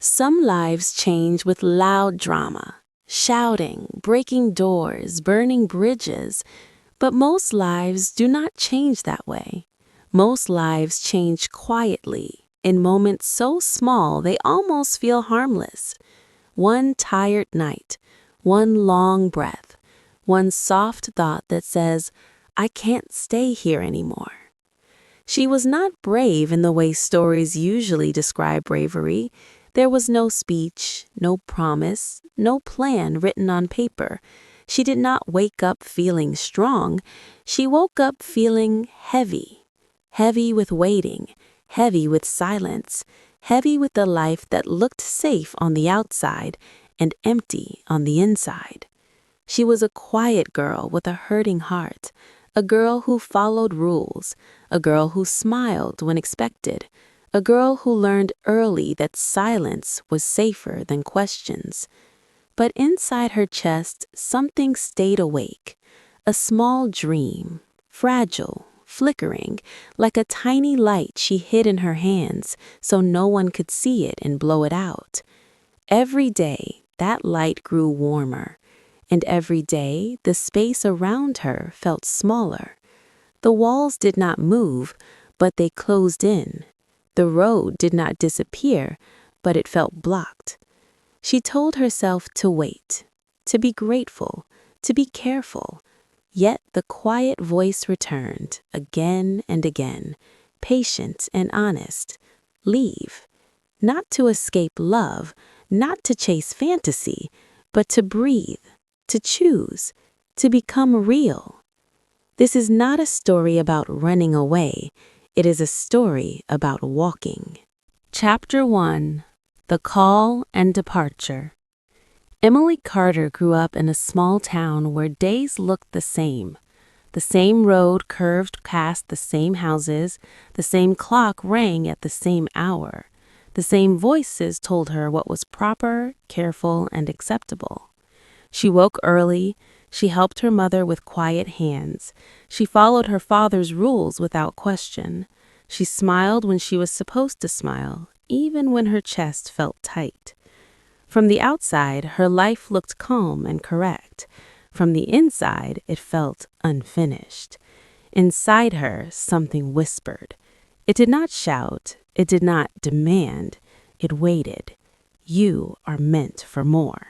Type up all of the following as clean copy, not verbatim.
Some lives change with loud drama, shouting, breaking doors, burning bridges, but most lives do not change that way. Most lives change quietly, in moments so small they almost feel harmless. One tired night, one long breath, one soft thought that says, "I can't stay here anymore." She was not brave in the way stories usually describe bravery. There was no speech, no promise, no plan written on paper. She did not wake up feeling strong. She woke up feeling heavy. Heavy with waiting, heavy with silence, heavy with a life that looked safe on the outside and empty on the inside. She was a quiet girl with a hurting heart, a girl who followed rules, a girl who smiled when expected, a girl who learned early that silence was safer than questions. But inside her chest, something stayed awake, a small dream, fragile, flickering, like a tiny light she hid in her hands so no one could see it and blow it out. Every day, that light grew warmer, and every day the space around her felt smaller. The walls did not move, but they closed in. The road did not disappear, but it felt blocked. She told herself to wait, to be grateful, to be careful. Yet the quiet voice returned again and again, patient and honest. Leave. Not to escape love, not to chase fantasy, but to breathe, to choose, to become real. This is not a story about running away. It is a story about walking. Chapter 1. The Call and Departure. Emily Carter grew up in a small town where days looked the same. The same road curved past the same houses, the same clock rang at the same hour. The same voices told her what was proper, careful, and acceptable. She woke early. She helped her mother with quiet hands. She followed her father's rules without question. She smiled when she was supposed to smile, even when her chest felt tight. From the outside, her life looked calm and correct. From the inside, it felt unfinished. Inside her, something whispered. It did not shout. It did not demand. It waited. You are meant for more.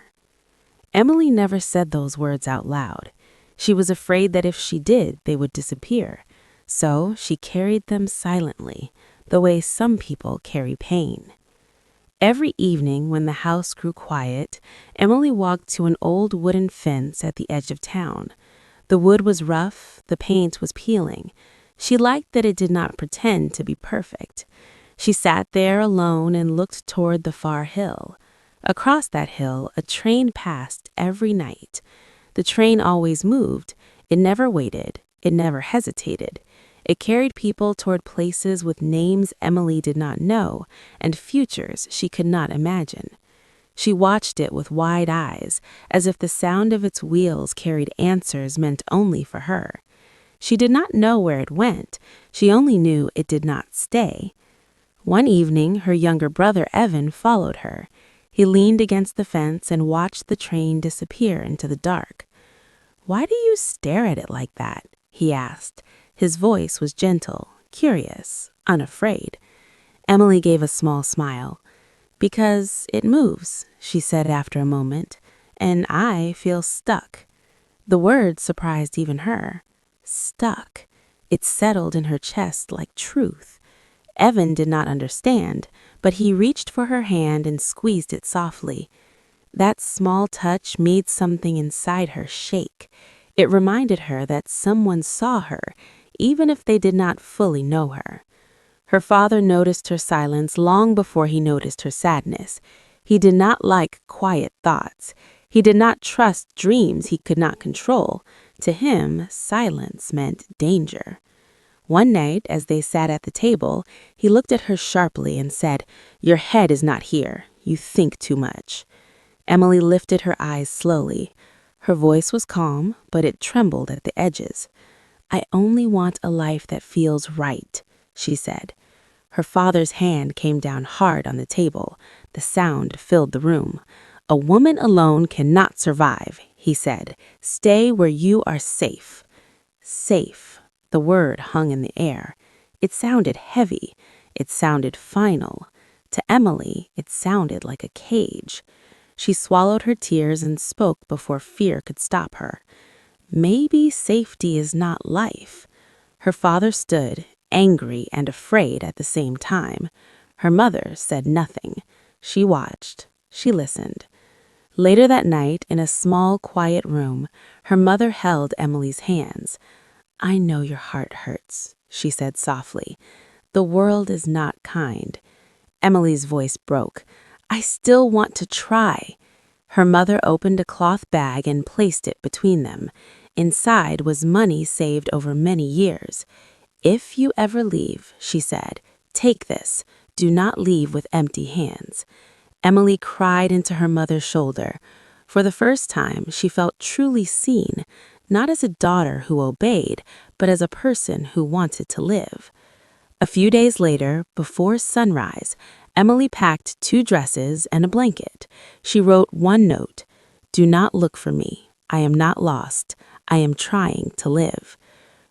Emily never said those words out loud. She was afraid that if she did, they would disappear. So she carried them silently, the way some people carry pain. Every evening when the house grew quiet, Emily walked to an old wooden fence at the edge of town. The wood was rough, the paint was peeling. She liked that it did not pretend to be perfect. She sat there alone and looked toward the far hill. Across that hill, a train passed every night. The train always moved. It never waited. It never hesitated. It carried people toward places with names Emily did not know and futures she could not imagine. She watched it with wide eyes, as if the sound of its wheels carried answers meant only for her. She did not know where it went. She only knew it did not stay. One evening, her younger brother Evan followed her. He leaned against the fence and watched the train disappear into the dark. "Why do you stare at it like that?" he asked. His voice was gentle, curious, unafraid. Emily gave a small smile. "Because it moves," she said after a moment, "and I feel stuck." The word surprised even her. Stuck. It settled in her chest like truth. Evan did not understand, but he reached for her hand and squeezed it softly. That small touch made something inside her shake. It reminded her that someone saw her, even if they did not fully know her. Her father noticed her silence long before he noticed her sadness. He did not like quiet thoughts. He did not trust dreams he could not control. To him, silence meant danger. One night, as they sat at the table, he looked at her sharply and said, "Your head is not here. You think too much." Emily lifted her eyes slowly. Her voice was calm, but it trembled at the edges. "I only want a life that feels right," she said. Her father's hand came down hard on the table. The sound filled the room. "A woman alone cannot survive," he said. "Stay where you are safe." Safe. The word hung in the air. It sounded heavy. It sounded final. To Emily, it sounded like a cage. She swallowed her tears and spoke before fear could stop her. "Maybe safety is not life." Her father stood, angry and afraid at the same time. Her mother said nothing. She watched. She listened. Later that night, in a small, quiet room, her mother held Emily's hands. "I know your heart hurts," she said softly. "The world is not kind." Emily's voice broke. "I still want to try." Her mother opened a cloth bag and placed it between them. Inside was money saved over many years. "If you ever leave," she said, "take this. Do not leave with empty hands." Emily cried into her mother's shoulder. For the first time, she felt truly seen, not as a daughter who obeyed, but as a person who wanted to live. A few days later, before sunrise, Emily packed 2 dresses and a blanket. She wrote one note: "Do not look for me. I am not lost. I am trying to live."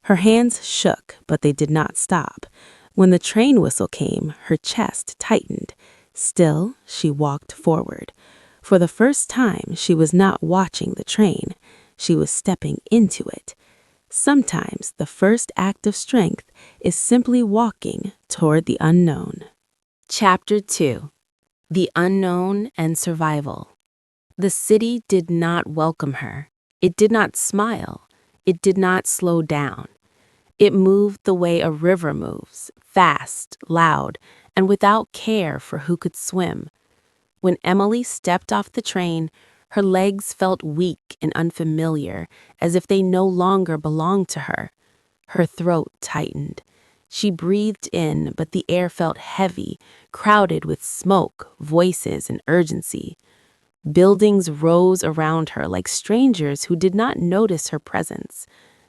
Her hands shook, but they did not stop. When the train whistle came, her chest tightened. Still, she walked forward. For the first time, she was not watching the train. She was stepping into it. Sometimes the first act of strength is simply walking toward the unknown. Chapter 2. The Unknown and Survival. The city did not welcome her. It did not smile. It did not slow down. It moved the way a river moves, fast, loud, and without care for who could swim. When Emily stepped off the train, her legs felt weak and unfamiliar, as if they no longer belonged to her. Her throat tightened. She breathed in, but the air felt heavy, crowded with smoke, voices, and urgency. Buildings rose around her like strangers who did not notice her presence.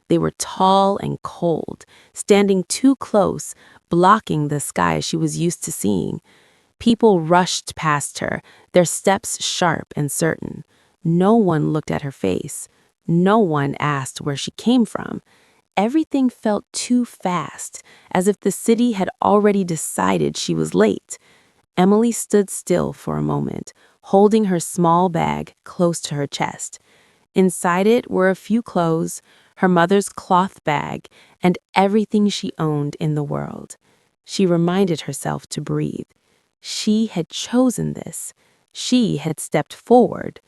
They were tall and cold, standing too close, blocking the sky she was used to seeing. People rushed past her, their steps sharp and certain. No one looked at her face. No one asked where she came from. Everything felt too fast, as if the city had already decided she was late. Emily stood still for a moment, holding her small bag close to her chest. Inside it were a few clothes, her mother's cloth bag, and everything she owned in the world. She reminded herself to breathe. She had chosen this. She had stepped forward.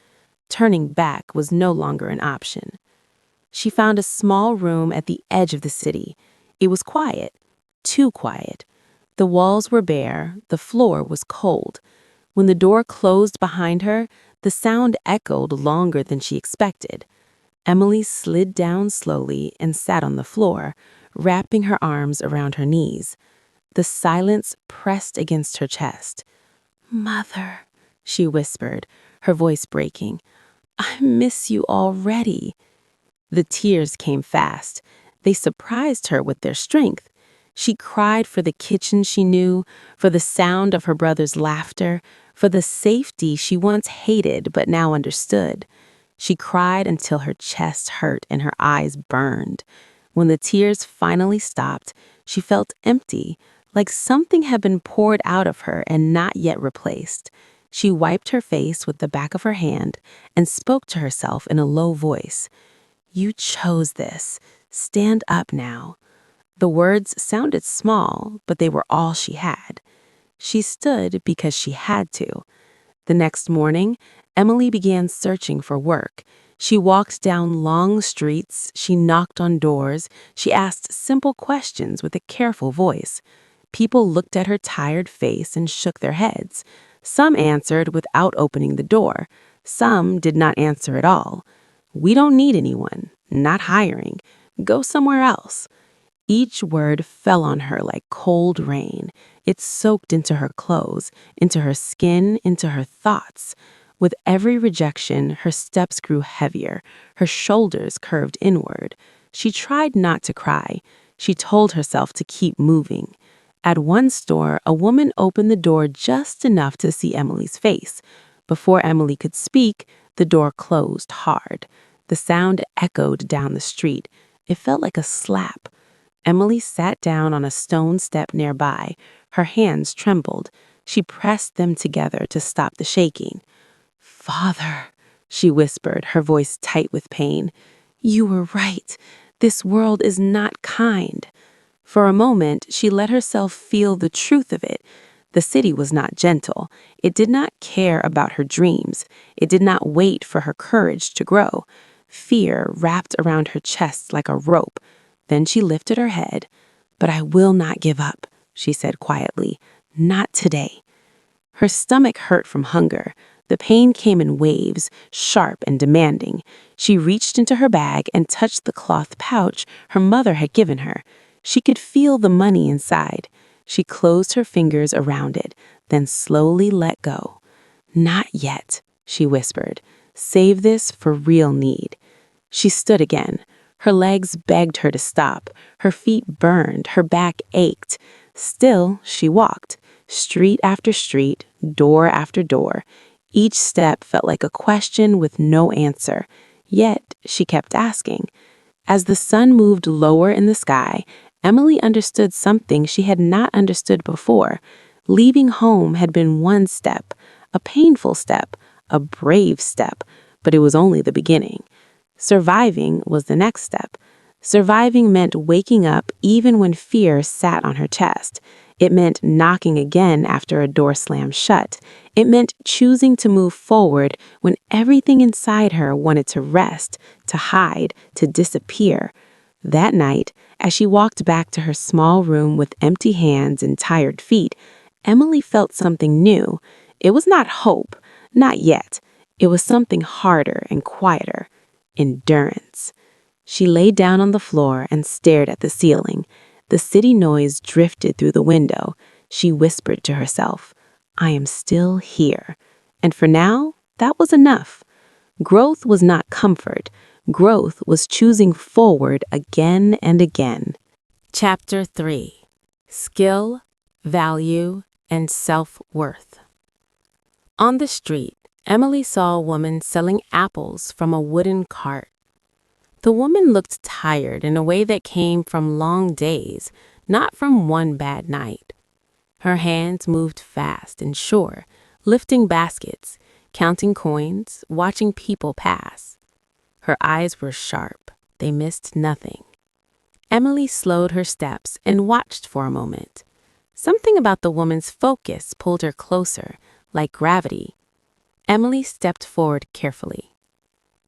Turning back was no longer an option. She found a small room at the edge of the city. It was quiet, too quiet. The walls were bare, the floor was cold. When the door closed behind her, the sound echoed longer than she expected. Emily slid down slowly and sat on the floor, wrapping her arms around her knees. The silence pressed against her chest. "Mother," she whispered, her voice breaking, "I miss you already." The tears came fast. They surprised her with their strength. She cried for the kitchen she knew, for the sound of her brother's laughter, for the safety she once hated but now understood. She cried until her chest hurt and her eyes burned. When the tears finally stopped, she felt empty, like something had been poured out of her and not yet replaced. She wiped her face with the back of her hand and spoke to herself in a low voice. "You chose this. Stand up now." The words sounded small, but they were all she had. She stood because she had to. The next morning, Emily began searching for work. She walked down long streets, she knocked on doors, she asked simple questions with a careful voice. People looked at her tired face and shook their heads. Some answered without opening the door. Some did not answer at all. "We don't need anyone. Not hiring. Go somewhere else." Each word fell on her like cold rain. It soaked into her clothes, into her skin, into her thoughts. With every rejection, her steps grew heavier, her shoulders curved inward. She tried not to cry. She told herself to keep moving. At one store, a woman opened the door just enough to see Emily's face. Before Emily could speak, the door closed hard. The sound echoed down the street. It felt like a slap. Emily sat down on a stone step nearby. Her hands trembled. She pressed them together to stop the shaking. "Father," she whispered, her voice tight with pain. "You were right. This world is not kind." For a moment, she let herself feel the truth of it. The city was not gentle. It did not care about her dreams. It did not wait for her courage to grow. Fear wrapped around her chest like a rope. Then she lifted her head. "But I will not give up," she said quietly. "Not today." Her stomach hurt from hunger. The pain came in waves, sharp and demanding. She reached into her bag and touched the cloth pouch her mother had given her. She could feel the money inside. She closed her fingers around it, then slowly let go. "Not yet," she whispered. "Save this for real need." She stood again. Her legs begged her to stop. Her feet burned. Her back ached. Still, she walked. Street after street, door after door. Each step felt like a question with no answer. Yet, she kept asking. As the sun moved lower in the sky, Emily understood something she had not understood before. Leaving home had been one step, a painful step, a brave step, but it was only the beginning. Surviving was the next step. Surviving meant waking up even when fear sat on her chest. It meant knocking again after a door slammed shut. It meant choosing to move forward when everything inside her wanted to rest, to hide, to disappear. That night, as she walked back to her small room with empty hands and tired feet, Emily felt something new. It was not hope, not yet. It was something harder and quieter. Endurance. She lay down on the floor and stared at the ceiling. The city noise drifted through the window. She whispered to herself, "I am still here." And for now, that was enough. Growth was not comfort. Growth was choosing forward again and again. Chapter 3. Skill, Value, and Self-Worth. On the street, Emily saw a woman selling apples from a wooden cart. The woman looked tired in a way that came from long days, not from one bad night. Her hands moved fast and sure, lifting baskets, counting coins, watching people pass. Her eyes were sharp. They missed nothing. Emily slowed her steps and watched for a moment. Something about the woman's focus pulled her closer, like gravity. Emily stepped forward carefully.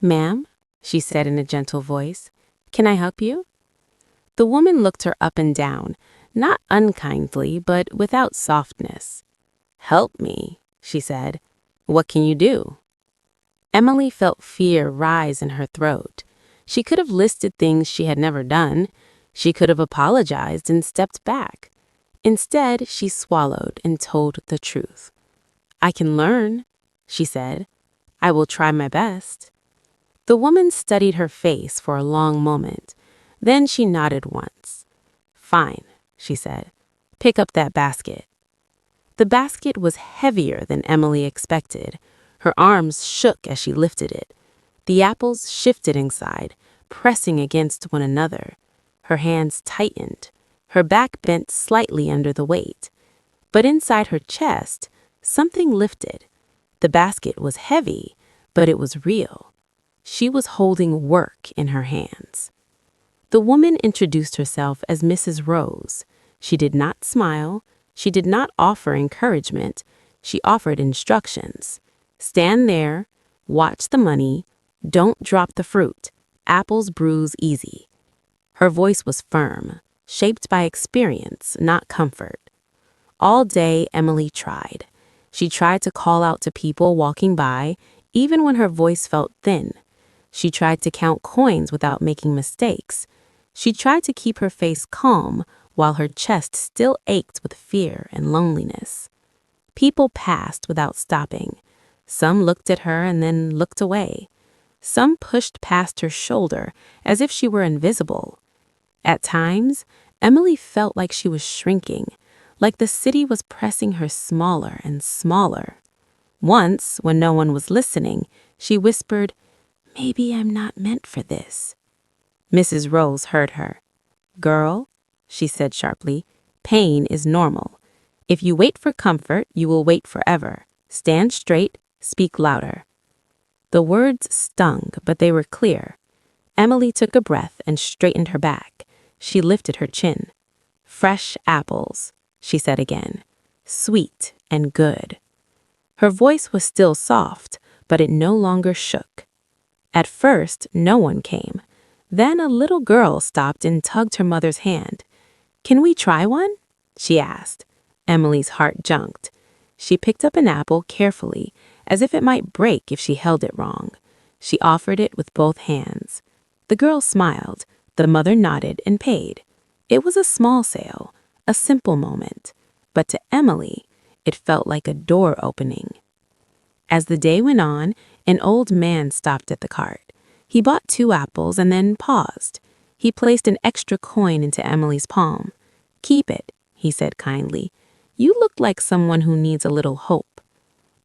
"Ma'am," she said in a gentle voice, "can I help you?" The woman looked her up and down, not unkindly, but without softness. "Help me," she said. "What can you do?" Emily felt fear rise in her throat. She could have listed things she had never done. She could have apologized and stepped back. Instead, she swallowed and told the truth. "I can learn," she said. "I will try my best." The woman studied her face for a long moment. Then she nodded once. "Fine," she said. "Pick up that basket." The basket was heavier than Emily expected. Her arms shook as she lifted it. The apples shifted inside, pressing against one another. Her hands tightened. Her back bent slightly under the weight. But inside her chest, something lifted. The basket was heavy, but it was real. She was holding work in her hands. The woman introduced herself as Mrs. Rose. She did not smile. She did not offer encouragement. She offered instructions. "Stand there. Watch the money. Don't drop the fruit. Apples bruise easy." Her voice was firm, shaped by experience, not comfort. All day, Emily tried. She tried to call out to people walking by, even when her voice felt thin. She tried to count coins without making mistakes. She tried to keep her face calm while her chest still ached with fear and loneliness. People passed without stopping. Some looked at her and then looked away. Some pushed past her shoulder as if she were invisible. At times, Emily felt like she was shrinking, like the city was pressing her smaller and smaller. Once, when no one was listening, she whispered, "Maybe I'm not meant for this." Mrs. Rose heard her. "Girl," she said sharply, "pain is normal. If you wait for comfort, you will wait forever. Stand straight, speak louder." The words stung, but they were clear. Emily took a breath and straightened her back. She lifted her chin. "Fresh apples," she said again. "Sweet and good." Her voice was still soft, but it no longer shook. At first, no one came. Then a little girl stopped and tugged her mother's hand. "Can we try one?" she asked. Emily's heart jumped. She picked up an apple carefully, as if it might break if she held it wrong. She offered it with both hands. The girl smiled. The mother nodded and paid. It was a small sale, a simple moment. But to Emily, it felt like a door opening. As the day went on, an old man stopped at the cart. He bought 2 apples and then paused. He placed an extra coin into Emily's palm. "Keep it," he said kindly. "You look like someone who needs a little hope."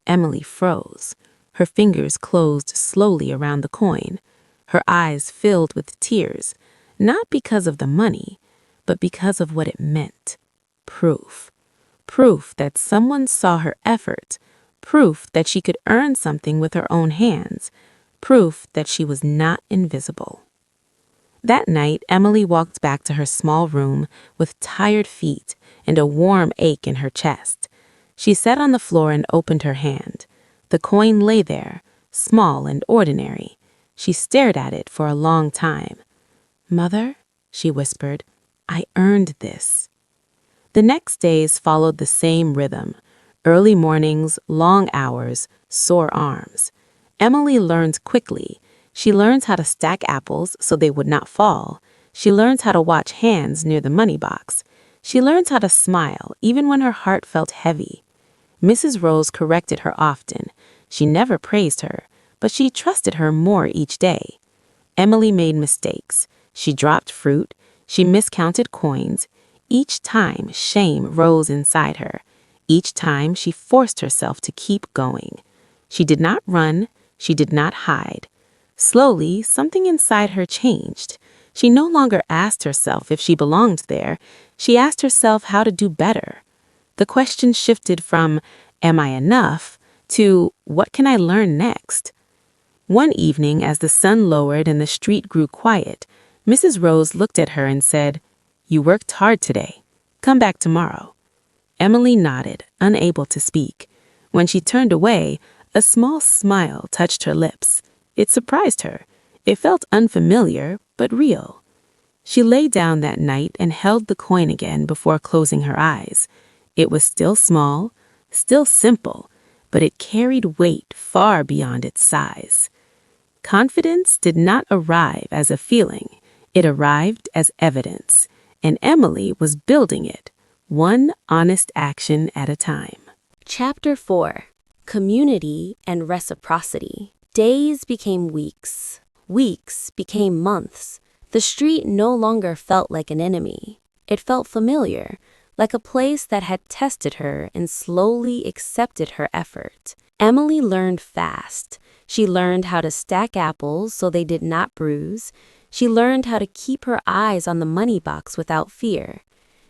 Emily froze. Her fingers closed slowly around the coin. Her eyes filled with tears, not because of the money, but because of what it meant. Proof. Proof that someone saw her effort. Proof that she could earn something with her own hands. Proof that she was not invisible. That night, Emily walked back to her small room with tired feet and a warm ache in her chest. She sat on the floor and opened her hand. The coin lay there, small and ordinary. She stared at it for a long time. "Mother," she whispered, "I earned this." The next days followed the same rhythm. Early mornings, long hours, sore arms. Emily learned quickly. She learned how to stack apples so they would not fall. She learned how to watch hands near the money box. She learned how to smile even when her heart felt heavy. Mrs. Rose corrected her often. She never praised her, but she trusted her more each day. Emily made mistakes. She dropped fruit. She miscounted coins. Each time, shame rose inside her. Each time, she forced herself to keep going. She did not run. She did not hide. Slowly, something inside her changed. She no longer asked herself if she belonged there. She asked herself how to do better. The question shifted from, "Am I enough?" to, "What can I learn next?" One evening, as the sun lowered and the street grew quiet, Mrs. Rose looked at her and said, "You worked hard today. Come back tomorrow." Emily nodded, unable to speak. When she turned away, a small smile touched her lips. It surprised her. It felt unfamiliar, but real. She lay down that night and held the coin again before closing her eyes. It was still small, still simple, but it carried weight far beyond its size. Confidence did not arrive as a feeling. It arrived as evidence, and Emily was building it, one honest action at a time. Chapter 4. Community and Reciprocity. Days became weeks. Weeks became months. The street no longer felt like an enemy. It felt familiar, like a place that had tested her and slowly accepted her effort. Emily learned fast. She learned how to stack apples so they did not bruise. She learned how to keep her eyes on the money box without fear.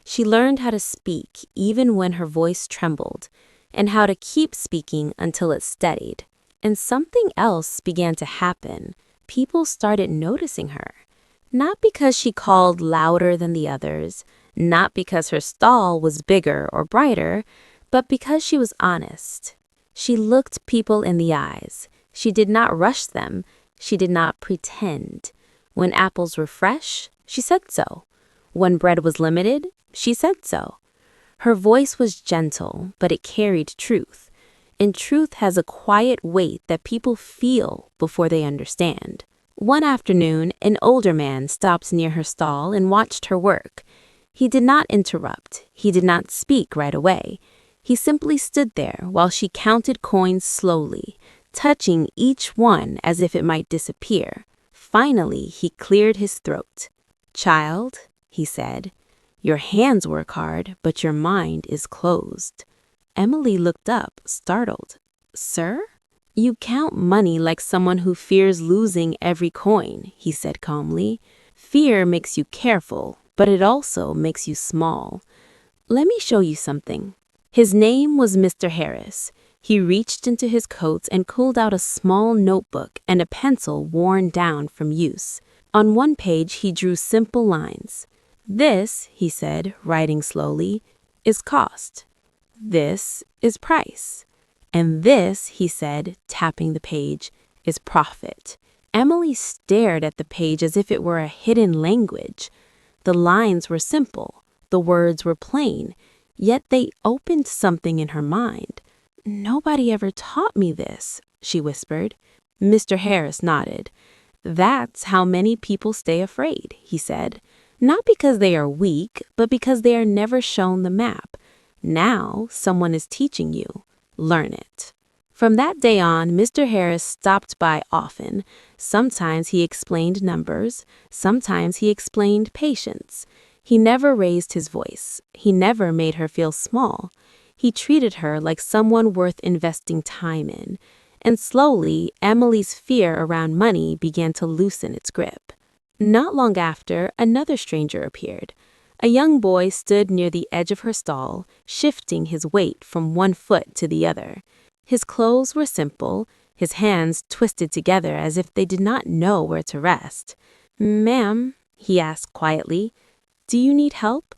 She learned how to speak even when her voice trembled, and how to keep speaking until it steadied. And something else began to happen. People started noticing her. Not because she called louder than the others, not because her stall was bigger or brighter, but because she was honest. She looked people in the eyes. She did not rush them. She did not pretend. When apples were fresh, she said so. When bread was limited, she said so. Her voice was gentle, but it carried truth. And truth has a quiet weight that people feel before they understand. One afternoon, an older man stopped near her stall and watched her work. He did not interrupt. He did not speak right away. He simply stood there while she counted coins slowly, touching each one as if it might disappear. Finally, he cleared his throat. "Child," he said, Your hands work hard, but your mind is closed. Emily looked up, startled. Sir? You count money like someone who fears losing every coin, he said calmly. Fear makes you careful, but it also makes you small. Let me show you something. His name was Mr. Harris. He reached into his coat and pulled out a small notebook and a pencil worn down from use. On one page, he drew simple lines. This, he said, writing slowly, is cost. This is price. And this, he said, tapping the page, is profit. Emily stared at the page as if it were a hidden language. The lines were simple, the words were plain, yet they opened something in her mind. Nobody ever taught me this, she whispered. Mr. Harris nodded. That's how many people stay afraid, he said. Not because they are weak, but because they are never shown the map. Now someone is teaching you. Learn it. From that day on, Mr. Harris stopped by often. Sometimes he explained numbers. Sometimes he explained patience. He never raised his voice. He never made her feel small. He treated her like someone worth investing time in. And slowly, Emily's fear around money began to loosen its grip. Not long after, another stranger appeared. A young boy stood near the edge of her stall, shifting his weight from one foot to the other. His clothes were simple, his hands twisted together as if they did not know where to rest. Ma'am, he asked quietly, do you need help?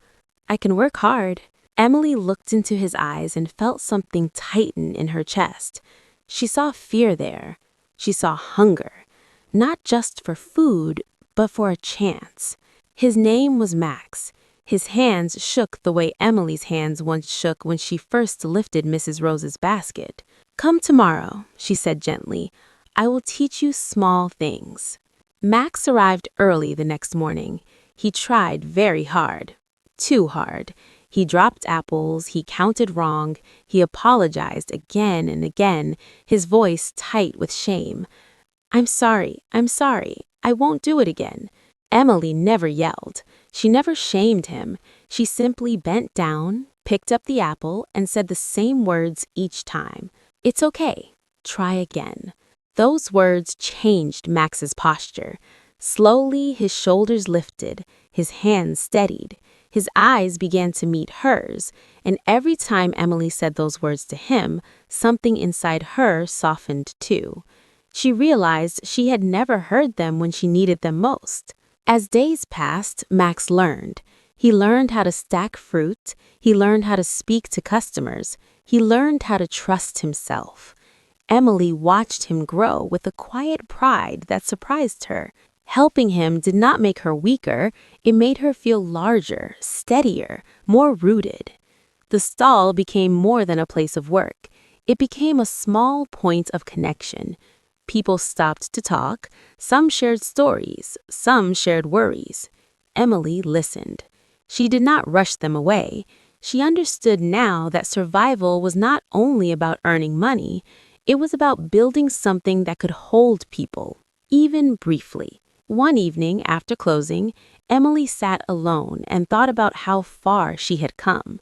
I can work hard. Emily looked into his eyes and felt something tighten in her chest. She saw fear there. She saw hunger, not just for food, but for a chance. His name was Max. His hands shook the way Emily's hands once shook when she first lifted Mrs. Rose's basket. Come tomorrow, she said gently. I will teach you small things. Max arrived early the next morning. He tried very hard. Too hard. He dropped apples, he counted wrong, he apologized again and again, his voice tight with shame. I'm sorry, I won't do it again. Emily never yelled. She never shamed him. She simply bent down, picked up the apple, and said the same words each time. It's okay. Try again. Those words changed Max's posture. Slowly, his shoulders lifted, his hands steadied. His eyes began to meet hers, and every time Emily said those words to him, something inside her softened too. She realized she had never heard them when she needed them most. As days passed, Max learned. He learned how to stack fruit. He learned how to speak to customers. He learned how to trust himself. Emily watched him grow with a quiet pride that surprised her. Helping him did not make her weaker. It made her feel larger, steadier, more rooted. The stall became more than a place of work. It became a small point of connection. People stopped to talk. Some shared stories. Some shared worries. Emily listened. She did not rush them away. She understood now that survival was not only about earning money. It was about building something that could hold people, even briefly. One evening after closing, Emily sat alone and thought about how far she had come.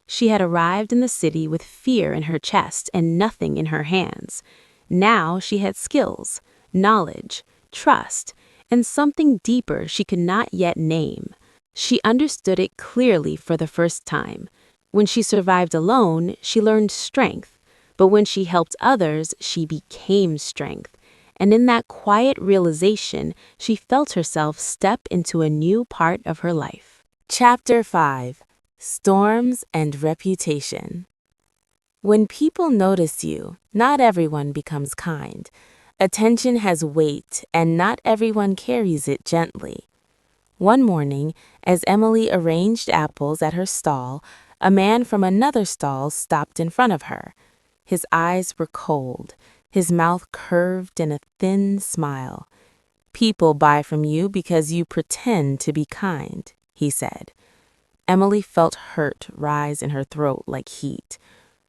She had arrived in the city with fear in her chest and nothing in her hands. Now she had skills, knowledge, trust, and something deeper she could not yet name. She understood it clearly for the first time. When she survived alone, she learned strength. But when she helped others, she became strength. And in that quiet realization, she felt herself step into a new part of her life. Chapter 5: Storms and Reputation. When people notice you, not everyone becomes kind. Attention has weight, and not everyone carries it gently. One morning, as Emily arranged apples at her stall, a man from another stall stopped in front of her. His eyes were cold, his mouth curved in a thin smile. People buy from you because you pretend to be kind, he said. Emily felt hurt rise in her throat like heat.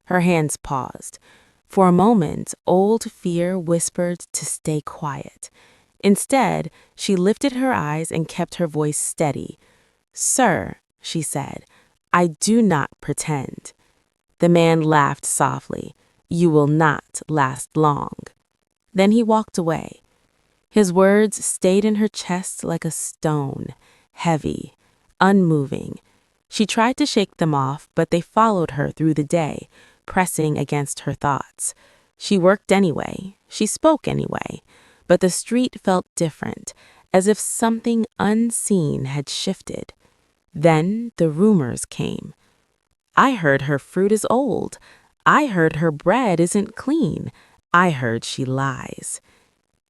Her hands paused. For a moment, old fear whispered to stay quiet. Instead, she lifted her eyes and kept her voice steady. Sir, she said. "I do not pretend." The man laughed softly. "You will not last long." Then he walked away. His words stayed in her chest like a stone, heavy, unmoving. She tried to shake them off, but they followed her through the day, pressing against her thoughts. She worked anyway. She spoke anyway. But the street felt different, as if something unseen had shifted. Then the rumors came. "I heard her fruit is old. I heard her bread isn't clean. I heard she lies."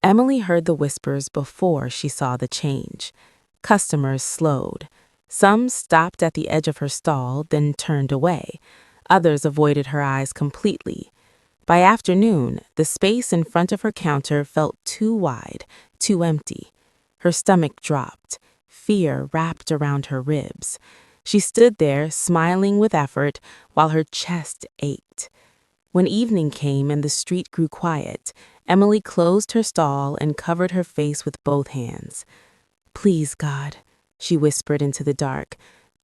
Emily heard the whispers before she saw the change. Customers slowed. Some stopped at the edge of her stall, then turned away. Others avoided her eyes completely. By afternoon, the space in front of her counter felt too wide, too empty. Her stomach dropped. Fear wrapped around her ribs. She stood there, smiling with effort, while her chest ached. When evening came and the street grew quiet, Emily closed her stall and covered her face with both hands. "Please, God," she whispered into the dark,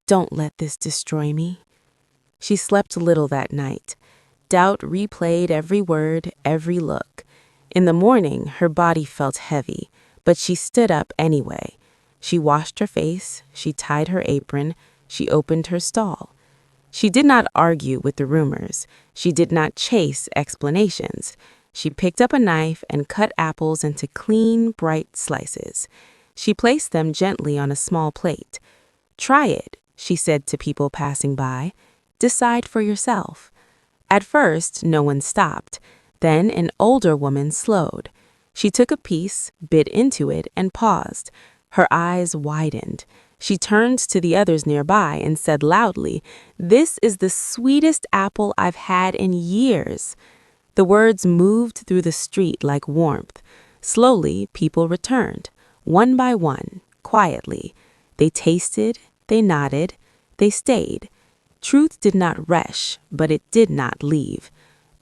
"don't let this destroy me." She slept little that night. Doubt replayed every word, every look. In the morning, her body felt heavy, but she stood up anyway. She washed her face, she tied her apron, she opened her stall. She did not argue with the rumors. She did not chase explanations. She picked up a knife and cut apples into clean, bright slices. She placed them gently on a small plate. "Try it," she said to people passing by. "Decide for yourself." At first, no one stopped. Then an older woman slowed. She took a piece, bit into it, and paused. Her eyes widened. She turned to the others nearby and said loudly, "This is the sweetest apple I've had in years." The words moved through the street like warmth. Slowly, people returned, one by one, quietly. They tasted, they nodded, they stayed. Truth did not rush, but it did not leave.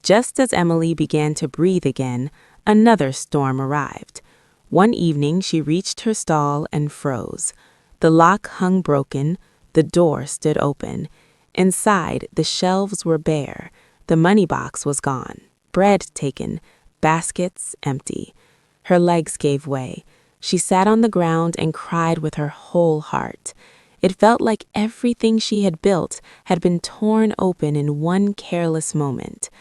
Just as Emily began to breathe again, another storm arrived. One evening, she reached her stall and froze. The lock hung broken, the door stood open. Inside, the shelves were bare. The money box was gone, bread taken, baskets empty. Her legs gave way. She sat on the ground and cried with her whole heart. It felt like everything she had built had been torn open in one careless moment.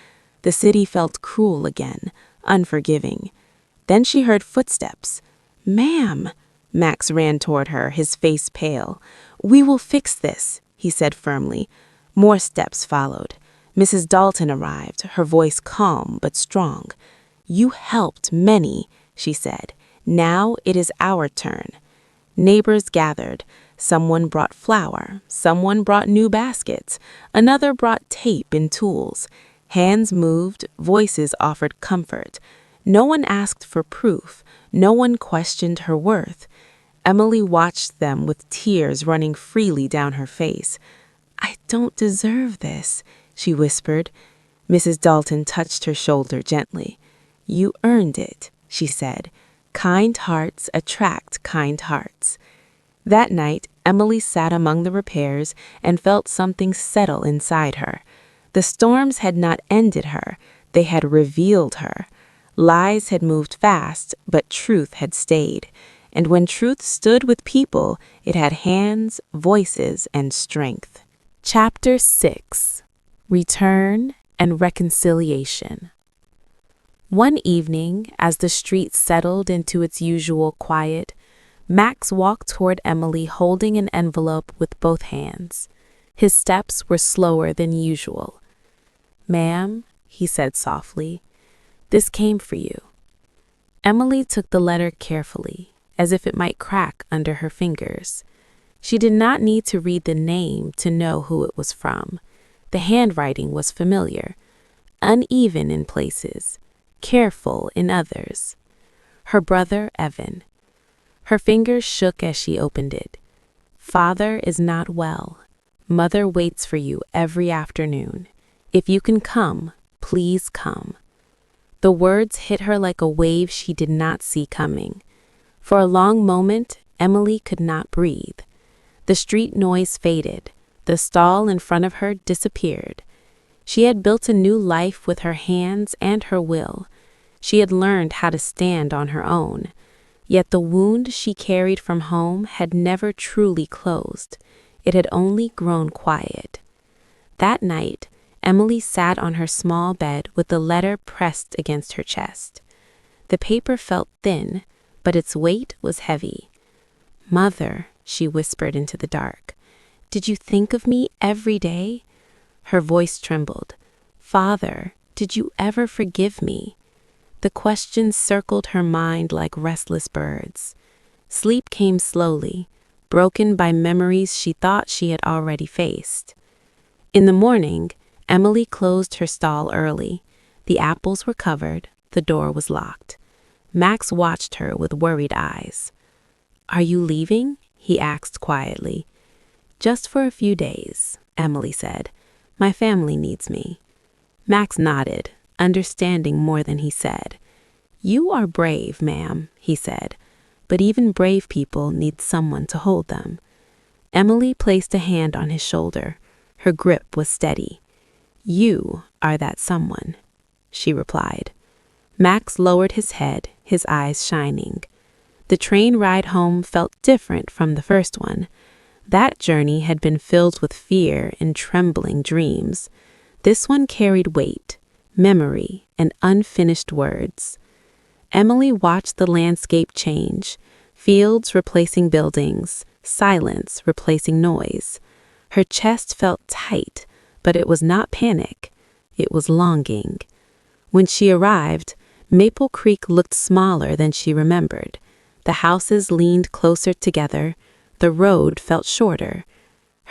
The city felt cruel again, unforgiving. Then she heard footsteps. "Ma'am!" Max ran toward her, his face pale. "We will fix this," he said firmly. More steps followed. Mrs. Dalton arrived, her voice calm but strong. "You helped many," she said. "Now it is our turn." Neighbors gathered. Someone brought flour. Someone brought new baskets. Another brought tape and tools. Hands moved. Voices offered comfort. No one asked for proof. No one questioned her worth. Emily watched them with tears running freely down her face. "I don't deserve this," she whispered. Mrs. Dalton touched her shoulder gently. "You earned it," she said. "Kind hearts attract kind hearts." That night, Emily sat among the repairs and felt something settle inside her. The storms had not ended her. They had revealed her. Lies had moved fast, but truth had stayed. And when truth stood with people, it had hands, voices, and strength. Chapter 6. Return and Reconciliation. One evening, as the street settled into its usual quiet, Max walked toward Emily holding an envelope with both hands. His steps were slower than usual. "Ma'am," he said softly, "this came for you." Emily took the letter carefully, as if it might crack under her fingers. She did not need to read the name to know who it was from. The handwriting was familiar, uneven in places, careful in others. Her brother, Evan. Her fingers shook as she opened it. "Father is not well. Mother waits for you every afternoon. If you can come, please come." The words hit her like a wave she did not see coming. For a long moment, Emily could not breathe. The street noise faded. The stall in front of her disappeared. She had built a new life with her hands and her will. She had learned how to stand on her own. Yet the wound she carried from home had never truly closed. It had only grown quiet. That night, Emily sat on her small bed with the letter pressed against her chest. The paper felt thin, but its weight was heavy. "Mother," she whispered into the dark, "did you think of me every day?" Her voice trembled. "Father, did you ever forgive me?" The questions circled her mind like restless birds. Sleep came slowly, broken by memories she thought she had already faced. In the morning, Emily closed her stall early. The apples were covered, the door was locked. Max watched her with worried eyes. "Are you leaving?" he asked quietly. "Just for a few days," Emily said. "My family needs me." Max nodded, understanding more than he said. "You are brave, ma'am," he said, "but even brave people need someone to hold them." Emily placed a hand on his shoulder. Her grip was steady. "You are that someone," she replied. Max lowered his head, his eyes shining. The train ride home felt different from the first one. That journey had been filled with fear and trembling dreams. This one carried weight, memory, and unfinished words. Emily watched the landscape change, fields replacing buildings, silence replacing noise. Her chest felt tight, but it was not panic. It was longing. When she arrived, Maple Creek looked smaller than she remembered. The houses leaned closer together. The road felt shorter.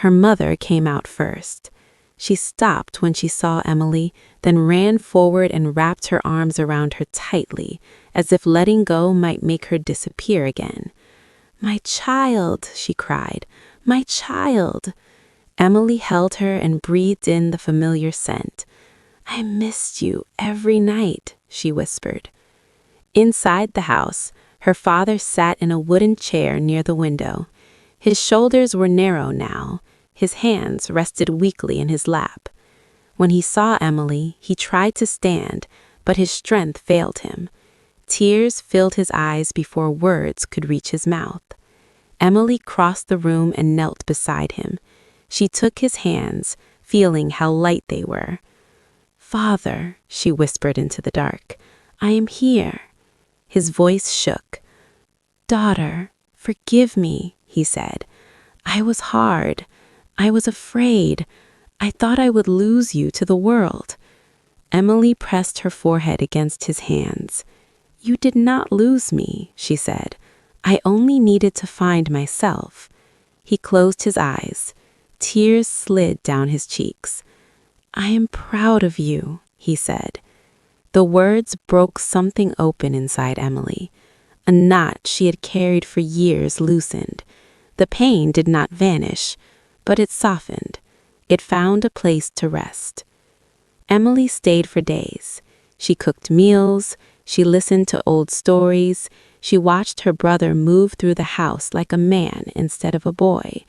Her mother came out first. She stopped when she saw Emily, then ran forward and wrapped her arms around her tightly, as if letting go might make her disappear again. "My child," she cried, "my child." Emily held her and breathed in the familiar scent. "I missed you every night," she whispered. Inside the house, her father sat in a wooden chair near the window. His shoulders were narrow now. His hands rested weakly in his lap. When he saw Emily, he tried to stand, but his strength failed him. Tears filled his eyes before words could reach his mouth. Emily crossed the room and knelt beside him. She took his hands, feeling how light they were. "Father," she whispered into the dark, "I am here." His voice shook. "Daughter, forgive me," he said. "I was hard. I was afraid. I thought I would lose you to the world." Emily pressed her forehead against his hands. "You did not lose me," she said. "I only needed to find myself." He closed his eyes. Tears slid down his cheeks. "I am proud of you," he said. The words broke something open inside Emily. A knot she had carried for years loosened. The pain did not vanish, but it softened. It found a place to rest. Emily stayed for days. She cooked meals. She listened to old stories. She watched her brother move through the house like a man instead of a boy.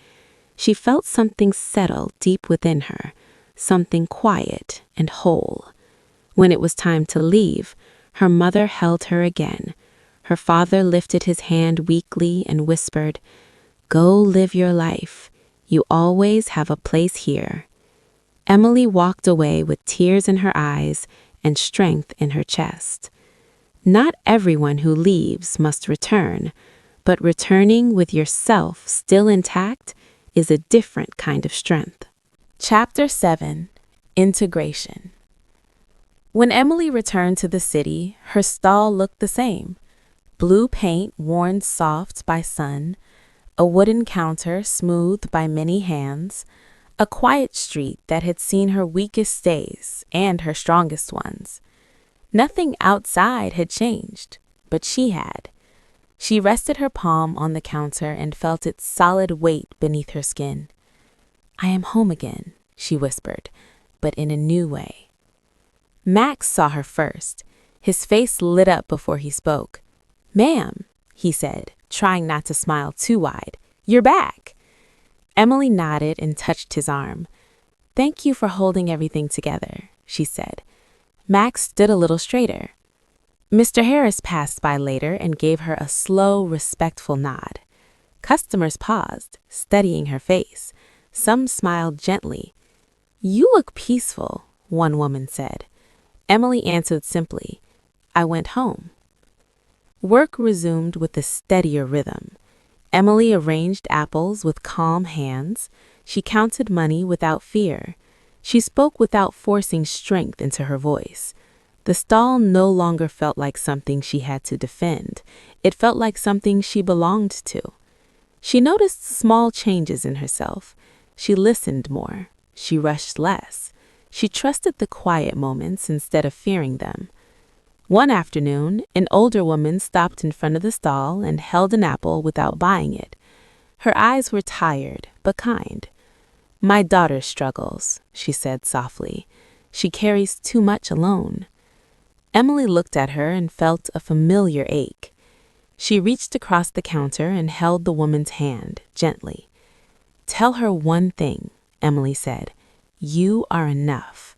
She felt something settle deep within her, something quiet and whole. When it was time to leave, her mother held her again. Her father lifted his hand weakly and whispered, "Go live your life. You always have a place here." Emily walked away with tears in her eyes and strength in her chest. Not everyone who leaves must return, but returning with yourself still intact is a different kind of strength. Chapter 7. Integration. When Emily returned to the city, her stall looked the same. Blue paint worn soft by sun, a wooden counter smoothed by many hands, a quiet street that had seen her weakest days and her strongest ones. Nothing outside had changed, but she had. She rested her palm on the counter and felt its solid weight beneath her skin. "I am home again," she whispered, but in a new way. Max saw her first. His face lit up before he spoke. "Ma'am," he said, trying not to smile too wide, "you're back." Emily nodded and touched his arm. "Thank you for holding everything together," she said. Max stood a little straighter. Mr. Harris passed by later and gave her a slow, respectful nod. Customers paused, studying her face. Some smiled gently. "You look peaceful," one woman said. Emily answered simply, "I went home." Work resumed with a steadier rhythm. Emily arranged apples with calm hands. She counted money without fear. She spoke without forcing strength into her voice. The stall no longer felt like something she had to defend. It felt like something she belonged to. She noticed small changes in herself. She listened more. She rushed less. She trusted the quiet moments instead of fearing them. One afternoon, an older woman stopped in front of the stall and held an apple without buying it. Her eyes were tired, but kind. "My daughter struggles," she said softly. "She carries too much alone." Emily looked at her and felt a familiar ache. She reached across the counter and held the woman's hand gently. "Tell her one thing," Emily said. "You are enough."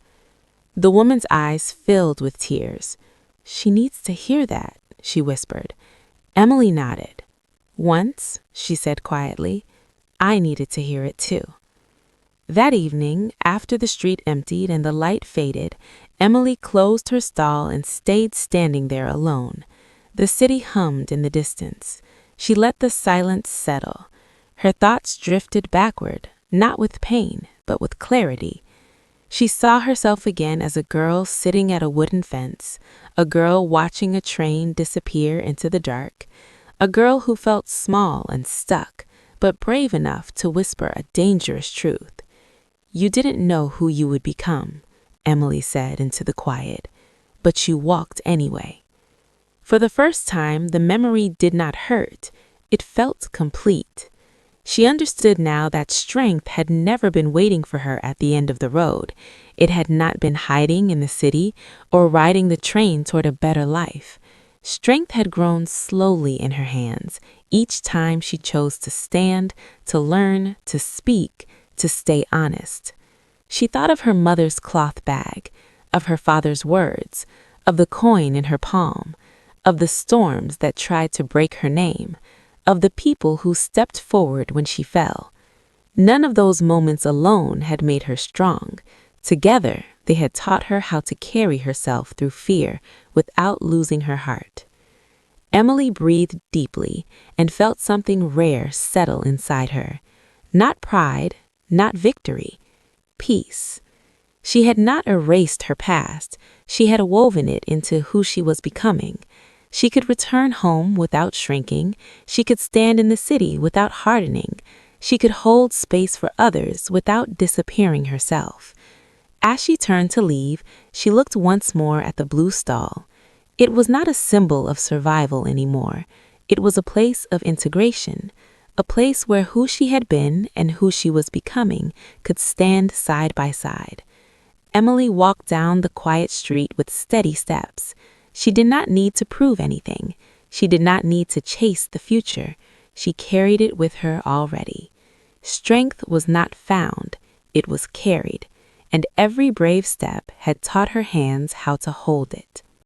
The woman's eyes filled with tears. "She needs to hear that," she whispered. Emily nodded. "Once," she said quietly, "I needed to hear it too." That evening, after the street emptied and the light faded, Emily closed her stall and stayed standing there alone. The city hummed in the distance. She let the silence settle. Her thoughts drifted backward, not with pain, but with clarity. She saw herself again as a girl sitting at a wooden fence, a girl watching a train disappear into the dark, a girl who felt small and stuck, but brave enough to whisper a dangerous truth. "You didn't know who you would become," Emily said into the quiet, "but you walked anyway." For the first time, the memory did not hurt. It felt complete. She understood now that strength had never been waiting for her at the end of the road. It had not been hiding in the city or riding the train toward a better life. Strength had grown slowly in her hands, each time she chose to stand, to learn, to speak, to stay honest. She thought of her mother's cloth bag, of her father's words, of the coin in her palm, of the storms that tried to break her name, of the people who stepped forward when she fell. None of those moments alone had made her strong. Together, they had taught her how to carry herself through fear without losing her heart. Emily breathed deeply and felt something rare settle inside her. Not pride, not victory, peace. She had not erased her past. She had woven it into who she was becoming. She could return home without shrinking. She could stand in the city without hardening. She could hold space for others without disappearing herself. As she turned to leave, she looked once more at the blue stall. It was not a symbol of survival anymore. It was a place of integration, a place where who she had been and who she was becoming could stand side by side. Emily walked down the quiet street with steady steps. She did not need to prove anything. She did not need to chase the future. She carried it with her already. Strength was not found, it was carried, and every brave step had taught her hands how to hold it.